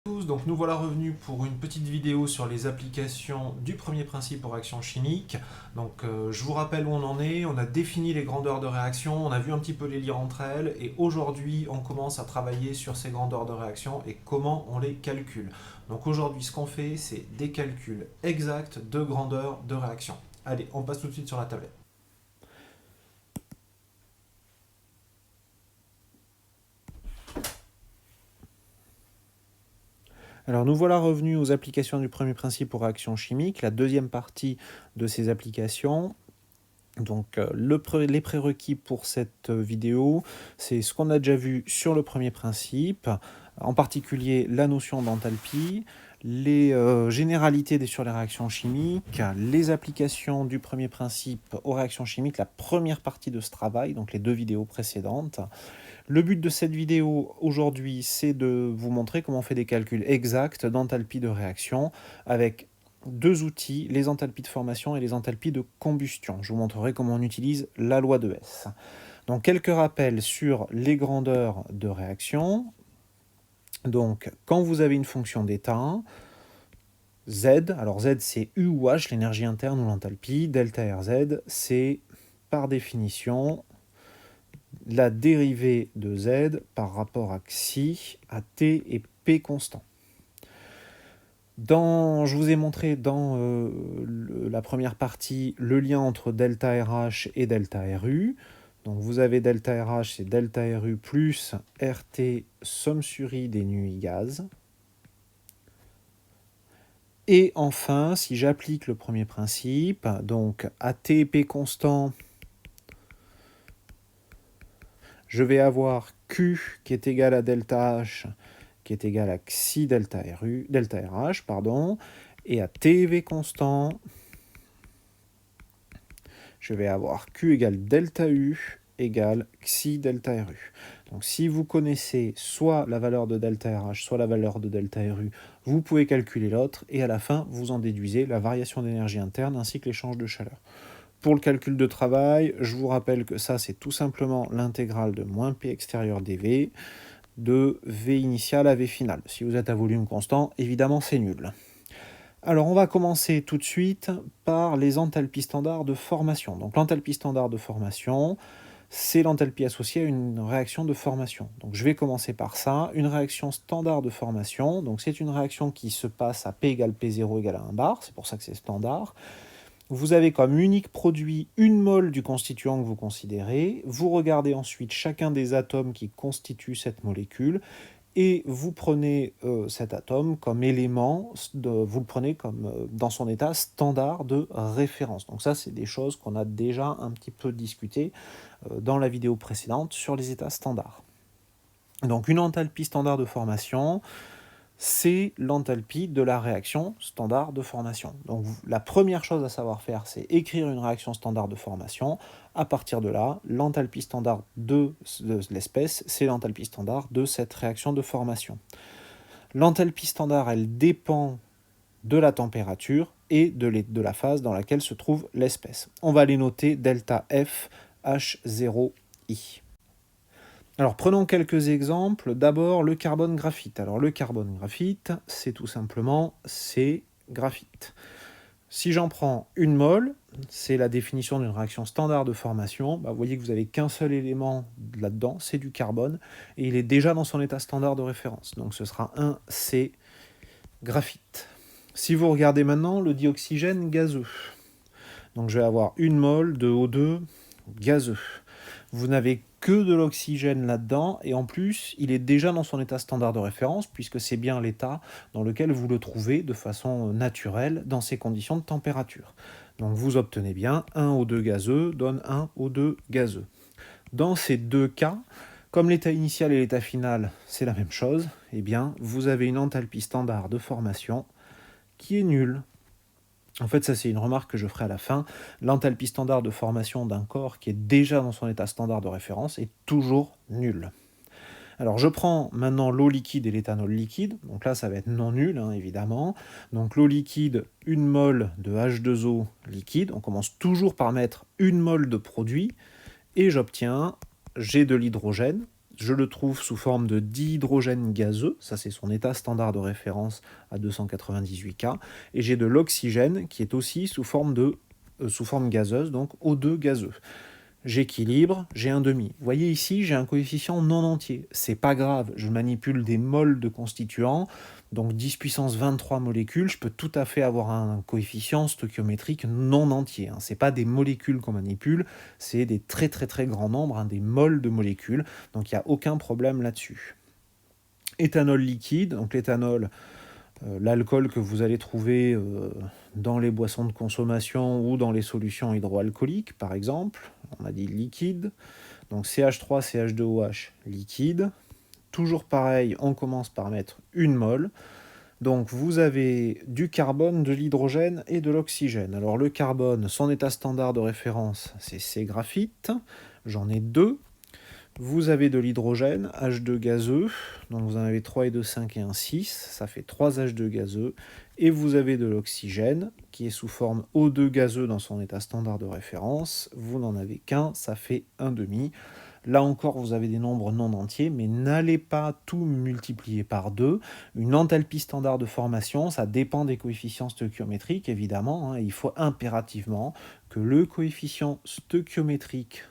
Donc nous voilà revenus pour une petite vidéo sur les applications du premier principe aux réactions chimiques. Donc je vous rappelle où on en est, on a défini les grandeurs de réaction, on a vu un petit peu les liens entre elles et aujourd'hui on commence à travailler sur ces grandeurs de réaction et comment on les calcule. Donc aujourd'hui ce qu'on fait c'est des calculs exacts de grandeur de réaction. Allez, on passe tout de suite sur la tablette. Alors nous voilà revenus aux applications du premier principe aux réactions chimiques, la deuxième partie de ces applications. Donc les prérequis pour cette vidéo, c'est ce qu'on a déjà vu sur le premier principe, en particulier la notion d'enthalpie, les généralités sur les réactions chimiques, les applications du premier principe aux réactions chimiques, la première partie de ce travail, donc les deux vidéos précédentes. Le but de cette vidéo aujourd'hui, c'est de vous montrer comment on fait des calculs exacts d'enthalpie de réaction avec deux outils, les enthalpies de formation et les enthalpies de combustion. Je vous montrerai comment on utilise la loi de Hess. Donc quelques rappels sur les grandeurs de réaction. Donc quand vous avez une fonction d'état, Z, alors Z c'est U ou H, l'énergie interne ou l'enthalpie, delta RZ, c'est par définition la dérivée de Z par rapport à Xi, à T et P constants. Je vous ai montré dans la première partie le lien entre delta RH et delta RU. Donc vous avez delta RH, c'est delta RU plus RT somme sur I des nu I gaz. Et enfin, si j'applique le premier principe, donc à T et P constant, je vais avoir Q qui est égal à delta H qui est égal à Xi delta RH, et à TV constant, je vais avoir Q égale delta U égale Xi delta RU. Donc si vous connaissez soit la valeur de delta RH, soit la valeur de delta RU, vous pouvez calculer l'autre, et à la fin, vous en déduisez la variation d'énergie interne ainsi que l'échange de chaleur. Pour le calcul de travail, je vous rappelle que ça, c'est tout simplement l'intégrale de moins P extérieur dV, de V initial à V final. Si vous êtes à volume constant, évidemment, c'est nul. Alors, on va commencer tout de suite par les enthalpies standards de formation. Donc, l'enthalpie standard de formation, c'est l'enthalpie associée à une réaction de formation. Donc, je vais commencer par ça. Une réaction standard de formation, donc c'est une réaction qui se passe à P égale P0 égale à 1 bar, c'est pour ça que c'est standard. Vous avez comme unique produit une mole du constituant que vous considérez. Vous regardez ensuite chacun des atomes qui constituent cette molécule et vous prenez cet atome comme élément, vous le prenez comme dans son état standard de référence. Donc ça, c'est des choses qu'on a déjà un petit peu discutées dans la vidéo précédente sur les états standards. Donc une enthalpie standard de formation, c'est l'enthalpie de la réaction standard de formation. Donc la première chose à savoir faire, c'est écrire une réaction standard de formation. À partir de là, l'enthalpie standard de l'espèce, c'est l'enthalpie standard de cette réaction de formation. L'enthalpie standard, elle dépend de la température et de la phase dans laquelle se trouve l'espèce. On va les noter delta F H0I. Alors prenons quelques exemples. D'abord le carbone graphite. Alors le carbone graphite, c'est tout simplement C graphite. Si j'en prends une mole, c'est la définition d'une réaction standard de formation. Vous voyez que vous n'avez qu'un seul élément là-dedans, c'est du carbone, et il est déjà dans son état standard de référence. Donc ce sera un C graphite. Si vous regardez maintenant le dioxygène gazeux, donc je vais avoir une mole de O2 gazeux. Vous n'avez que de l'oxygène là-dedans, et en plus, il est déjà dans son état standard de référence, puisque c'est bien l'état dans lequel vous le trouvez de façon naturelle dans ces conditions de température. Donc vous obtenez bien un O2 gazeux donne un O2 gazeux. Dans ces deux cas, comme l'état initial et l'état final, c'est la même chose, eh bien, vous avez une enthalpie standard de formation qui est nulle. En fait, ça c'est une remarque que je ferai à la fin. L'enthalpie standard de formation d'un corps qui est déjà dans son état standard de référence est toujours nulle. Alors je prends maintenant l'eau liquide et l'éthanol liquide, donc là ça va être non nul évidemment. Donc l'eau liquide, une mole de H2O liquide, on commence toujours par mettre une mole de produit, et j'obtiens, j'ai de l'hydrogène, je le trouve sous forme de dihydrogène gazeux, ça c'est son état standard de référence à 298 K, et j'ai de l'oxygène qui est aussi sous forme gazeuse, donc O2 gazeux. J'équilibre, j'ai un demi. Vous voyez ici, j'ai un coefficient non entier. C'est pas grave, je manipule des moles de constituants, donc 10 puissance 23 molécules, je peux tout à fait avoir un coefficient stoichiométrique non entier. C'est pas des molécules qu'on manipule, c'est des très très très grands nombres, des moles de molécules, donc il n'y a aucun problème là-dessus. Éthanol liquide, donc l'éthanol, l'alcool que vous allez trouver dans les boissons de consommation ou dans les solutions hydroalcooliques, par exemple. On a dit liquide. Donc CH3, CH2OH, liquide. Toujours pareil, on commence par mettre une mole. Donc vous avez du carbone, de l'hydrogène et de l'oxygène. Alors le carbone, son état standard de référence, c'est C-graphite. J'en ai 2. Vous avez de l'hydrogène, H2 gazeux, donc vous en avez 3 et 2, 5 et 1, 6, ça fait 3 H2 gazeux, et vous avez de l'oxygène, qui est sous forme O2 gazeux dans son état standard de référence, vous n'en avez qu'un, ça fait 1,5. Là encore, vous avez des nombres non entiers, mais n'allez pas tout multiplier par 2. Une enthalpie standard de formation, ça dépend des coefficients stoichiométriques, évidemment, il faut impérativement que le coefficient stoichiométrique,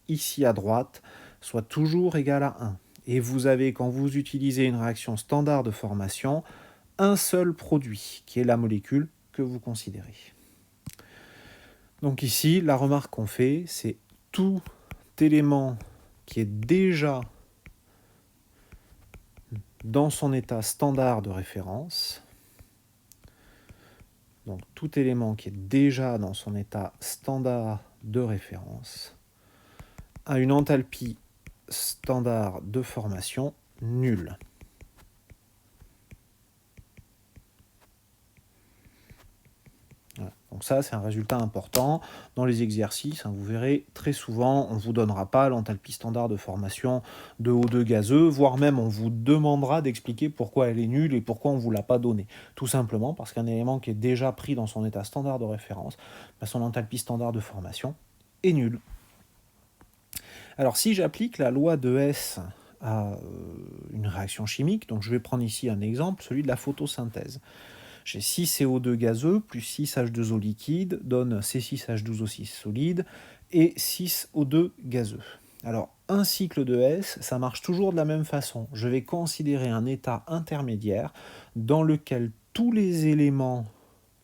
ici à droite, soit toujours égal à 1. Et vous avez, quand vous utilisez une réaction standard de formation, un seul produit, qui est la molécule que vous considérez. Donc ici, la remarque qu'on fait, c'est tout élément qui est déjà dans son état standard de référence, donc tout élément qui est déjà dans son état standard de référence, a une enthalpie standard de formation nulle. Voilà. Donc ça, c'est un résultat important. Dans les exercices, vous verrez, très souvent, on ne vous donnera pas l'enthalpie standard de formation de O2 gazeux, voire même on vous demandera d'expliquer pourquoi elle est nulle et pourquoi on ne vous l'a pas donnée. Tout simplement parce qu'un élément qui est déjà pris dans son état standard de référence, son enthalpie standard de formation est nulle. Alors si j'applique la loi de Hess à une réaction chimique, donc je vais prendre ici un exemple, celui de la photosynthèse. J'ai 6 CO2 gazeux plus 6 H2O liquide donne C6H12O6 solide et 6 O2 gazeux. Alors un cycle de Hess, ça marche toujours de la même façon. Je vais considérer un état intermédiaire dans lequel tous les éléments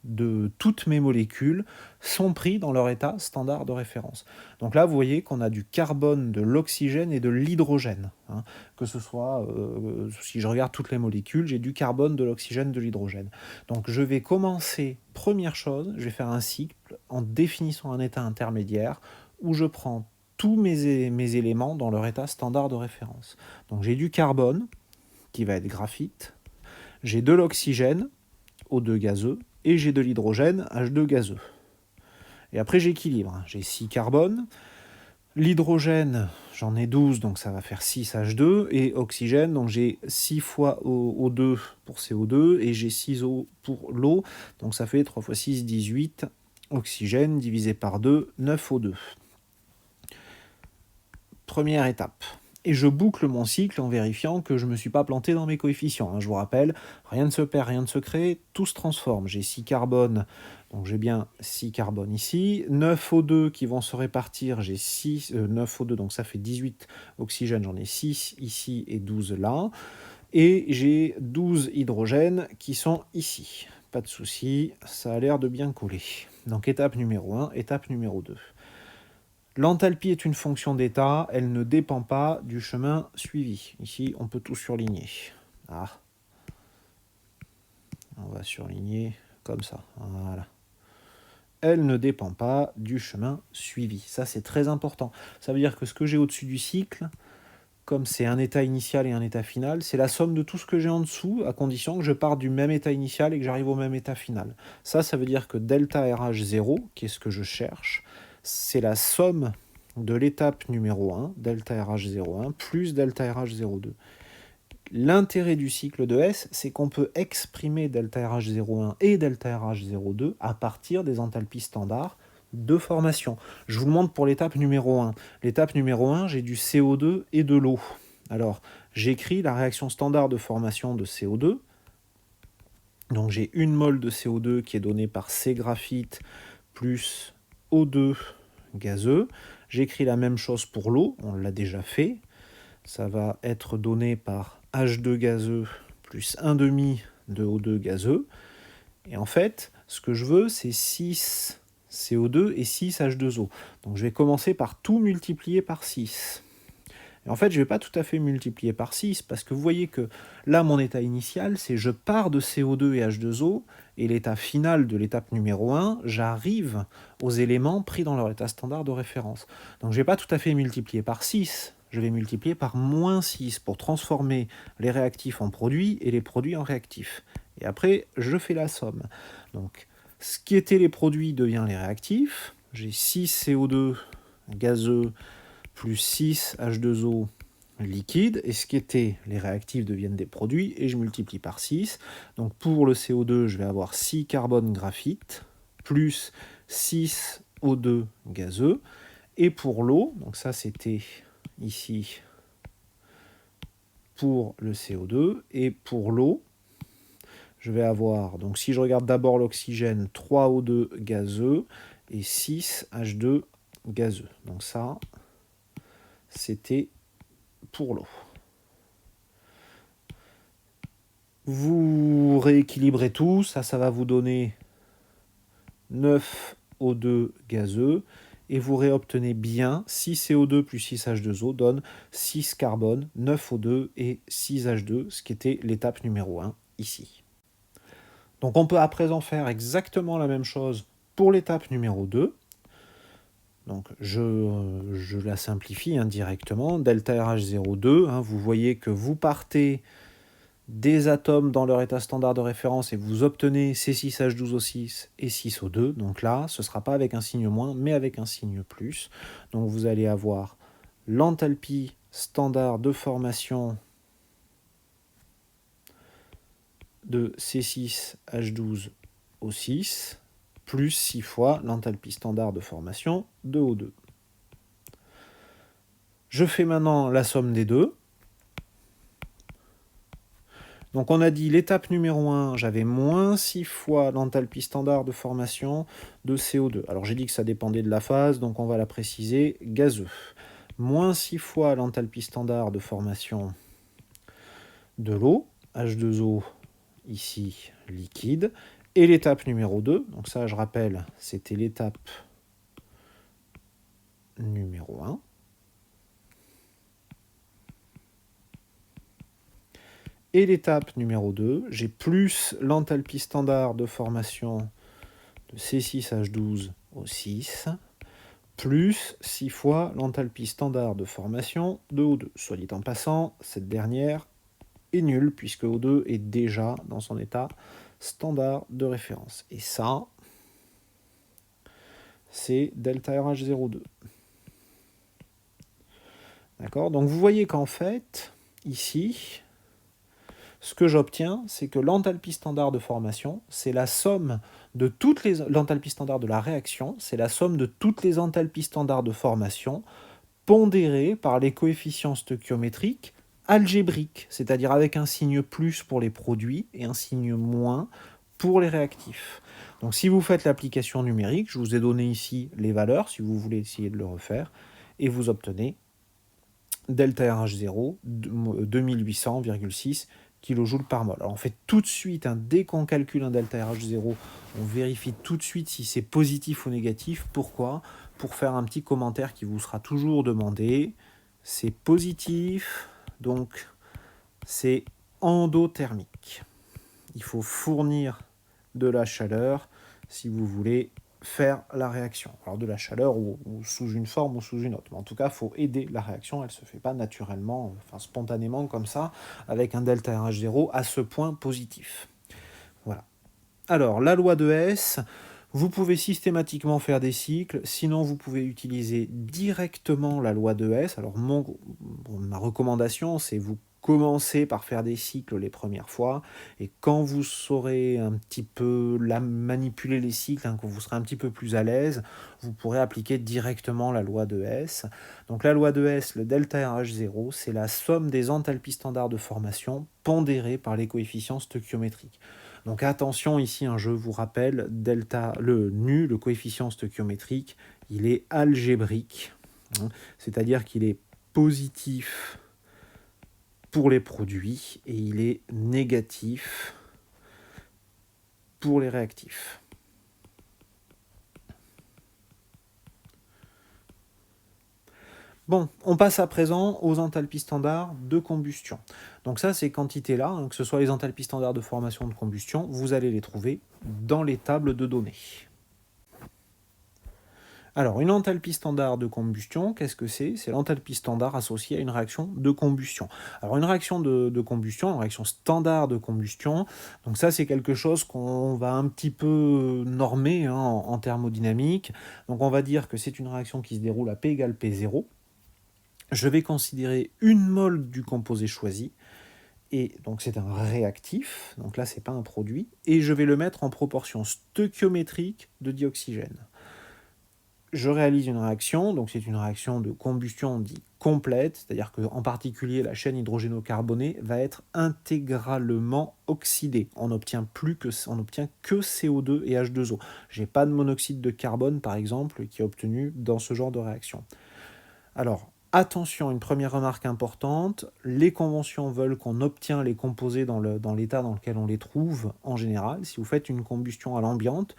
de toutes mes molécules sont pris dans leur état standard de référence. Donc là, vous voyez qu'on a du carbone, de l'oxygène et de l'hydrogène. Que ce soit, si je regarde toutes les molécules, j'ai du carbone, de l'oxygène, de l'hydrogène. Donc je vais commencer, première chose, je vais faire un cycle en définissant un état intermédiaire où je prends tous mes éléments dans leur état standard de référence. Donc j'ai du carbone, qui va être graphite, j'ai de l'oxygène, O2 gazeux, et j'ai de l'hydrogène, H2 gazeux. Et après j'équilibre, j'ai 6 carbones, l'hydrogène, j'en ai 12, donc ça va faire 6 H2, et oxygène, donc j'ai 6 fois O2 pour CO2, et j'ai 6 O pour l'eau, donc ça fait 3 fois 6, 18, oxygène divisé par 2, 9 O2. Première étape. Et je boucle mon cycle en vérifiant que je ne me suis pas planté dans mes coefficients. Je vous rappelle, rien ne se perd, rien ne se crée, tout se transforme. J'ai 6 carbones, donc j'ai bien 6 carbones ici. 9 O2 qui vont se répartir, j'ai 9 O2, donc ça fait 18 oxygène, j'en ai 6 ici et 12 là. Et j'ai 12 hydrogènes qui sont ici. Pas de souci, ça a l'air de bien coller. Donc étape numéro 1, étape numéro 2. L'enthalpie est une fonction d'état, elle ne dépend pas du chemin suivi. Ici, on peut tout surligner. On va surligner comme ça. Voilà. Elle ne dépend pas du chemin suivi. Ça, c'est très important. Ça veut dire que ce que j'ai au-dessus du cycle, comme c'est un état initial et un état final, c'est la somme de tout ce que j'ai en dessous, à condition que je parte du même état initial et que j'arrive au même état final. Ça veut dire que delta RH0, qui est ce que je cherche, c'est la somme de l'étape numéro 1, delta RH01, plus delta RH02. L'intérêt du cycle de Hess, c'est qu'on peut exprimer delta RH01 et delta RH02 à partir des enthalpies standards de formation. Je vous le montre pour l'étape numéro 1. L'étape numéro 1, j'ai du CO2 et de l'eau. Alors, j'écris la réaction standard de formation de CO2. Donc j'ai 1 mol de CO2 qui est donnée par C graphite plus O2 gazeux. J'écris la même chose pour l'eau, on l'a déjà fait. Ça va être donné par H2 gazeux plus 1,5 de O2 gazeux. Et en fait, ce que je veux, c'est 6 CO2 et 6 H2O. Donc je vais commencer par tout multiplier par 6. Et en fait, je ne vais pas tout à fait multiplier par 6, parce que vous voyez que là, mon état initial, c'est je pars de CO2 et H2O, et l'état final de l'étape numéro 1, j'arrive aux éléments pris dans leur état standard de référence. Donc je ne vais pas tout à fait multiplier par 6, je vais multiplier par moins 6 pour transformer les réactifs en produits et les produits en réactifs. Et après, je fais la somme. Donc, ce qui était les produits devient les réactifs. J'ai 6 CO2 gazeux plus 6 H2O liquide, et ce qui était les réactifs deviennent des produits, et je multiplie par 6. Donc pour le CO2, je vais avoir 6 carbone graphite, plus 6 O2 gazeux, et pour l'eau, donc ça c'était ici pour le CO2, et pour l'eau, je vais avoir, donc si je regarde d'abord l'oxygène, 3 O2 gazeux, et 6 H2 gazeux. Donc ça, c'était pour l'eau. Vous rééquilibrez tout, ça va vous donner 9 O2 gazeux, et vous réobtenez bien 6 CO2 plus 6 H2O donne 6 carbone, 9 O2 et 6 H2, ce qui était l'étape numéro 1 ici. Donc on peut à présent faire exactement la même chose pour l'étape numéro 2. Donc je la simplifie directement. Delta RH02, vous voyez que vous partez des atomes dans leur état standard de référence et vous obtenez C6H12O6 et 6O2. Donc là, ce ne sera pas avec un signe moins, mais avec un signe plus. Donc vous allez avoir l'enthalpie standard de formation de C6H12O6 plus 6 fois l'enthalpie standard de formation de O2. Je fais maintenant la somme des deux. Donc on a dit l'étape numéro 1, j'avais moins 6 fois l'enthalpie standard de formation de CO2. Alors j'ai dit que ça dépendait de la phase, donc on va la préciser, gazeux. Moins 6 fois l'enthalpie standard de formation de l'eau, H2O ici liquide. Et l'étape numéro 2, donc ça je rappelle, c'était l'étape numéro 1. Et l'étape numéro 2, j'ai plus l'enthalpie standard de formation de C6H12O6, plus 6 fois l'enthalpie standard de formation de O2. Soit dit en passant, cette dernière est nulle, puisque O2 est déjà dans son état standard de référence. Et ça, c'est delta RH02. D'accord ? Donc vous voyez qu'en fait, ici, ce que j'obtiens, c'est que l'enthalpie standard de formation, c'est la somme de toutes les... L'enthalpie standard de la réaction, c'est la somme de toutes les enthalpies standards de formation pondérées par les coefficients stoichiométriques algébriques, c'est-à-dire avec un signe plus pour les produits et un signe moins pour les réactifs. Donc si vous faites l'application numérique, je vous ai donné ici les valeurs, si vous voulez essayer de le refaire, et vous obtenez delta RH0 2800,6 kJ par mol. Alors on fait tout de suite, dès qu'on calcule un delta RH0, on vérifie tout de suite si c'est positif ou négatif. Pourquoi ? Pour faire un petit commentaire qui vous sera toujours demandé. C'est positif, donc c'est endothermique. Il faut fournir de la chaleur si vous voulez faire la réaction. Alors de la chaleur ou sous une forme ou sous une autre. Mais en tout cas, il faut aider la réaction. Elle ne se fait pas naturellement, spontanément comme ça, avec un delta RH0 à ce point positif. Voilà. Alors, la loi de Hess, vous pouvez systématiquement faire des cycles. Sinon, vous pouvez utiliser directement la loi de Hess. Alors, ma recommandation, c'est vous commencer par faire des cycles les premières fois, et quand vous saurez un petit peu manipuler les cycles, quand vous serez un petit peu plus à l'aise, vous pourrez appliquer directement la loi de Hess. Donc la loi de Hess, le delta RH0, c'est la somme des enthalpies standards de formation pondérées par les coefficients stoichiométriques. Donc attention ici, je vous rappelle, delta, le nu, le coefficient stoichiométrique, il est algébrique, c'est-à-dire qu'il est positif pour les produits et il est négatif pour les réactifs. Bon, on passe à présent aux enthalpies standards de combustion. Donc ça, ces quantités-là, que ce soit les enthalpies standards de formation de combustion, vous allez les trouver dans les tables de données. Alors, une enthalpie standard de combustion, qu'est-ce que c'est? C'est l'enthalpie standard associée à une réaction de combustion. Alors, une réaction de combustion, une réaction standard de combustion, donc ça, c'est quelque chose qu'on va un petit peu normer en thermodynamique. Donc, on va dire que c'est une réaction qui se déroule à P égale P0. Je vais considérer une mole du composé choisi, et donc c'est un réactif, donc là, c'est pas un produit, et je vais le mettre en proportion stoichiométrique de dioxygène. Je réalise une réaction, donc c'est une réaction de combustion dite complète, c'est-à-dire qu'en particulier la chaîne hydrogéno-carbonée va être intégralement oxydée. On n'obtient que CO2 et H2O. Je n'ai pas de monoxyde de carbone, par exemple, qui est obtenu dans ce genre de réaction. Alors, attention, une première remarque importante, les conventions veulent qu'on obtient les composés dans l'état dans lequel on les trouve en général. Si vous faites une combustion à l'ambiante,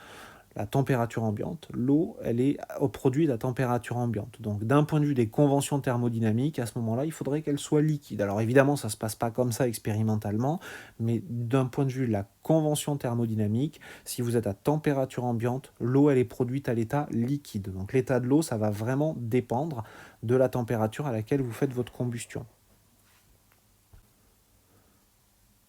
la température ambiante, l'eau, elle est au produit de la température ambiante. Donc d'un point de vue des conventions thermodynamiques, à ce moment-là, il faudrait qu'elle soit liquide. Alors évidemment, ça ne se passe pas comme ça expérimentalement, mais d'un point de vue de la convention thermodynamique, si vous êtes à température ambiante, l'eau, elle est produite à l'état liquide. Donc l'état de l'eau, ça va vraiment dépendre de la température à laquelle vous faites votre combustion.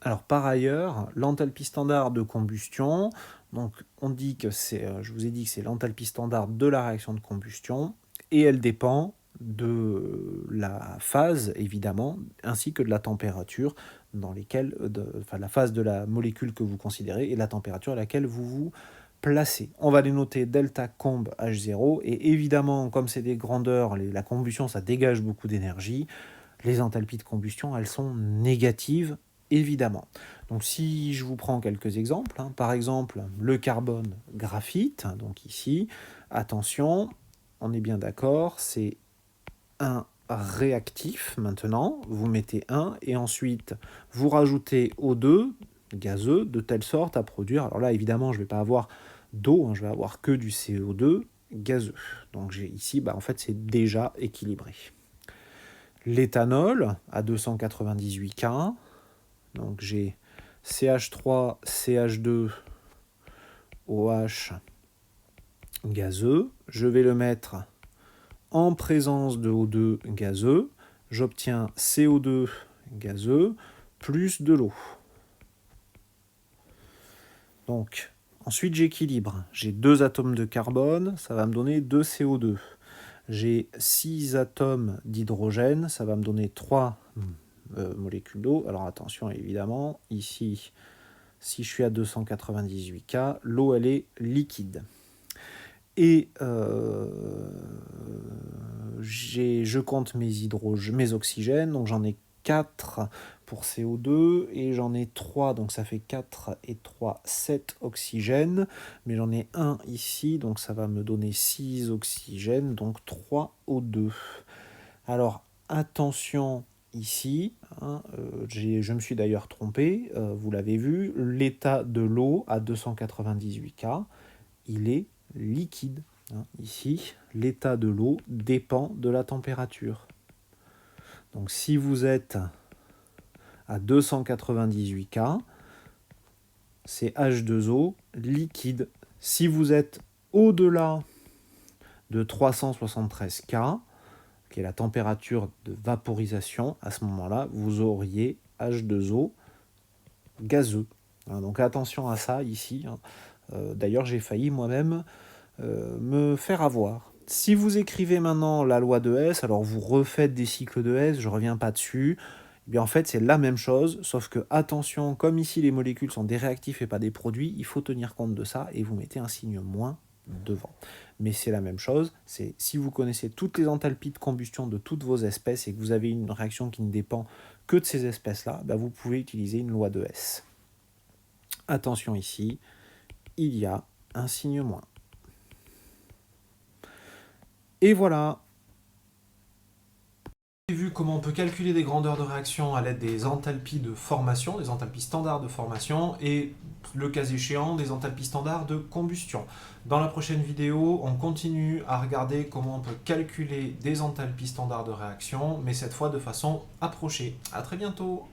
Alors par ailleurs, l'enthalpie standard de combustion, donc on dit que je vous ai dit que c'est l'enthalpie standard de la réaction de combustion, et elle dépend de la phase évidemment, ainsi que de la température dans lesquelles, la phase de la molécule que vous considérez et la température à laquelle vous vous placez. On va les noter delta comb H0, et évidemment, comme c'est des grandeurs, la combustion ça dégage beaucoup d'énergie. Les enthalpies de combustion, elles sont négatives, évidemment. Donc si je vous prends quelques exemples, par exemple le carbone graphite, donc ici, attention, on est bien d'accord, c'est un réactif maintenant, vous mettez 1 et ensuite vous rajoutez O2 gazeux de telle sorte à produire, alors là évidemment je ne vais pas avoir d'eau, je vais avoir que du CO2 gazeux. Donc j'ai ici, en fait c'est déjà équilibré. L'éthanol à 298 K, donc j'ai CH3, CH2, OH gazeux. Je vais le mettre en présence de O2 gazeux. J'obtiens CO2 gazeux plus de l'eau. Donc, ensuite j'équilibre. J'ai 2 atomes de carbone, ça va me donner 2 CO2. J'ai 6 atomes d'hydrogène, ça va me donner 3 molécules d'eau. Alors attention, évidemment, ici, si je suis à 298 K, l'eau, elle est liquide. Et je compte mes oxygènes, donc j'en ai 4 pour CO2 et j'en ai 3, donc ça fait 4 et 3, 7 oxygènes, mais j'en ai 1 ici, donc ça va me donner 6 oxygènes, donc 3 O2. Alors attention ici, je me suis d'ailleurs trompé, vous l'avez vu, l'état de l'eau à 298 K, il est liquide. Ici, l'état de l'eau dépend de la température. Donc si vous êtes à 298 K, c'est H2O liquide. Si vous êtes au-delà de 373 K, qui est la température de vaporisation, à ce moment-là, vous auriez H2O gazeux. Donc attention à ça ici. D'ailleurs, j'ai failli moi-même me faire avoir. Si vous écrivez maintenant la loi de Hess, alors vous refaites des cycles de Hess, je ne reviens pas dessus. Bien, en fait, c'est la même chose, sauf que, attention, comme ici les molécules sont des réactifs et pas des produits, il faut tenir compte de ça et vous mettez un signe moins devant. Mais c'est la même chose, c'est si vous connaissez toutes les enthalpies de combustion de toutes vos espèces et que vous avez une réaction qui ne dépend que de ces espèces-là, ben vous pouvez utiliser une loi de Hess. Attention ici, il y a un signe moins. Et voilà. J'ai vu comment on peut calculer des grandeurs de réaction à l'aide des enthalpies de formation, des enthalpies standards de formation, et le cas échéant, des enthalpies standards de combustion. Dans la prochaine vidéo, on continue à regarder comment on peut calculer des enthalpies standards de réaction, mais cette fois de façon approchée. À très bientôt!